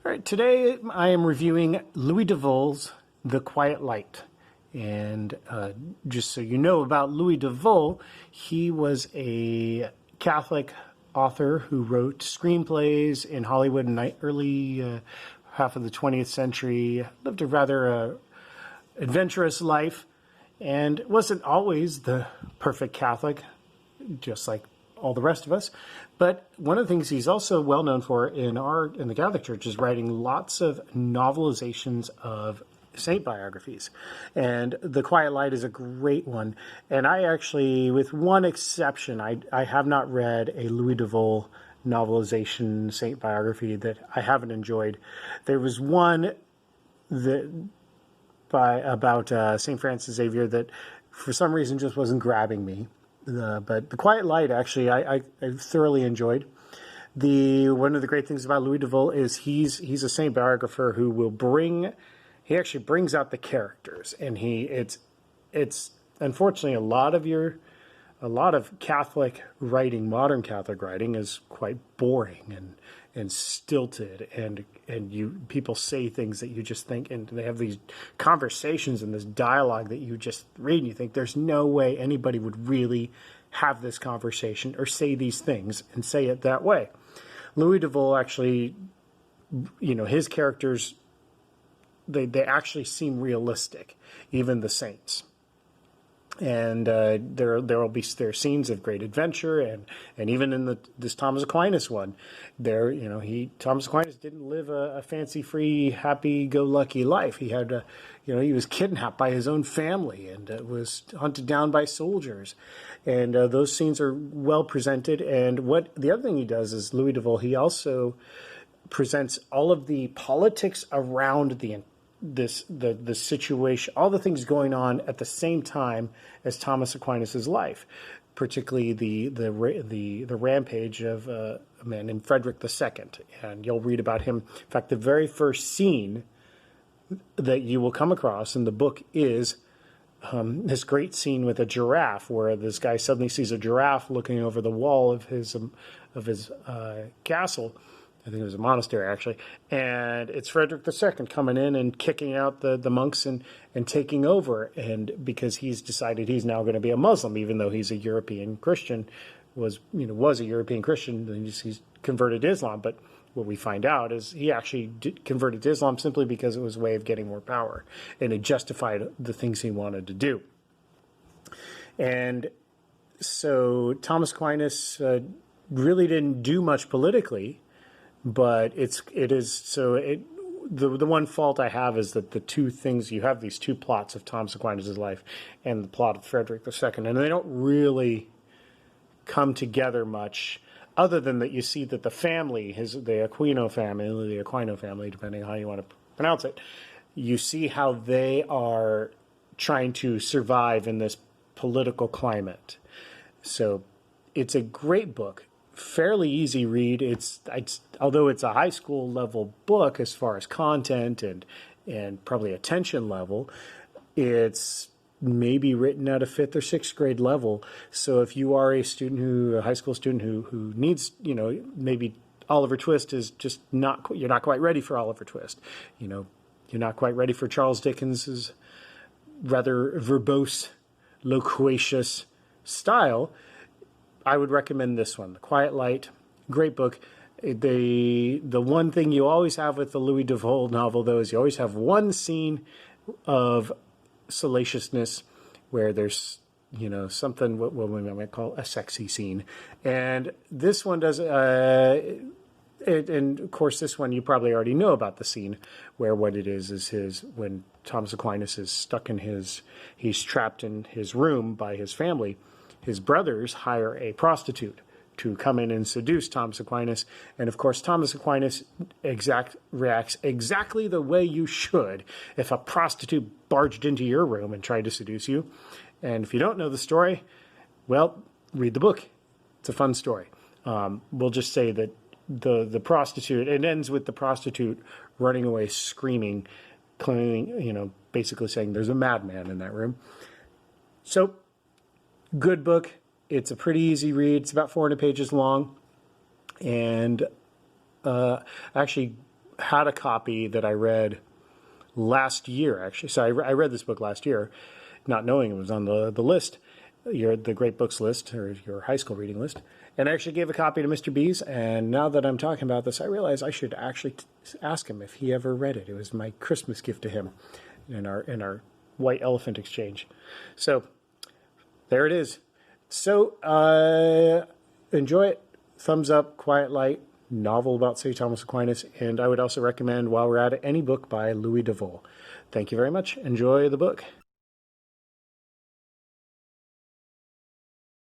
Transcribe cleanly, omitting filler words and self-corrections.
All right, today I am reviewing Louis Duval's The Quiet Light. And just so you know about Louis Duval, he was a Catholic author who wrote screenplays in Hollywood in the early half of the 20th century, lived a rather adventurous life, and wasn't always the perfect Catholic, just like all the rest of us. But one of the things he's also well known for in the Catholic Church is writing lots of novelizations of saint biographies. And The Quiet Light is a great one. And I actually, with one exception, I have not read a Louis Duval novelization saint biography that I haven't enjoyed. There was one that about St. Francis Xavier that for some reason just wasn't grabbing me. But The Quiet Light, actually, I thoroughly enjoyed. One of the great things about Louis Duval is he's a saint biographer who will he actually brings out the characters, and it's unfortunately a lot of Catholic writing, modern Catholic writing, is quite boring and stilted, and people say things that you just think, and they have these conversations and this dialogue that you just read and you think there's no way anybody would really have this conversation or say these things and say it that way. Louis Duval actually, his characters, they actually seem realistic, even the saints. And there are scenes of great adventure, and even in this Thomas Aquinas one, Thomas Aquinas didn't live a fancy free happy-go-lucky life. He had he was kidnapped by his own family and was hunted down by soldiers, and those scenes are well presented. And the other thing he does is Louis Duval, he also presents all of the politics around the situation, all the things going on at the same time as Thomas Aquinas' life, particularly the rampage of a man named Frederick II. And you'll read about him. In fact, the very first scene that you will come across in the book is this great scene with a giraffe, where this guy suddenly sees a giraffe looking over the wall of his castle. I think it was a monastery, actually. And it's Frederick II coming in and kicking out the monks and taking over. And because he's decided he's now going to be a Muslim, even though he's a European Christian, was a European Christian, and he's converted to Islam. But what we find out is he actually converted to Islam simply because it was a way of getting more power, and it justified the things he wanted to do. And so Thomas Aquinas really didn't do much politically. But the one fault I have is that the two things, you have these two plots of Thomas Aquinas' life and the plot of Frederick II, and they don't really come together much, other than that you see that the family, the Aquino family, depending on how you want to pronounce it, you see how they are trying to survive in this political climate. So it's a great book. Fairly easy read. Although it's a high school level book as far as content and probably attention level, it's maybe written at a 5th or 6th grade level. So if you are a high school student who needs, maybe Oliver Twist is just you're not quite ready for Oliver Twist. You're not quite ready for Charles Dickens's rather verbose, loquacious style, I would recommend this one, The Quiet Light. Great book. The one thing you always have with the Louis Duval novel, though, is you always have one scene of salaciousness where there's, something what we might call a sexy scene. And this one does, and of course this one you probably already know about the scene where what it is when Thomas Aquinas is he's trapped in his room by his family. His brothers hire a prostitute to come in and seduce Thomas Aquinas. And of course, Thomas Aquinas reacts exactly the way you should if a prostitute barged into your room and tried to seduce you. And if you don't know the story, well, read the book. It's a fun story. We'll just say that the prostitute, it ends with the prostitute running away screaming, claiming, basically saying there's a madman in that room. So, good book. It's a pretty easy read. It's about 400 pages long. And actually, had a copy that I read last year, actually. So I read this book last year, not knowing it was on the list, the great books list, or your high school reading list. And I actually gave a copy to Mr. B's. And now that I'm talking about this, I realize I should actually ask him if he ever read it. It was my Christmas gift to him in our white elephant exchange. So there it is. So enjoy it. Thumbs up, Quiet Light, novel about St. Thomas Aquinas. And I would also recommend, while we're at it, any book by Louis Devoe. Thank you very much. Enjoy the book.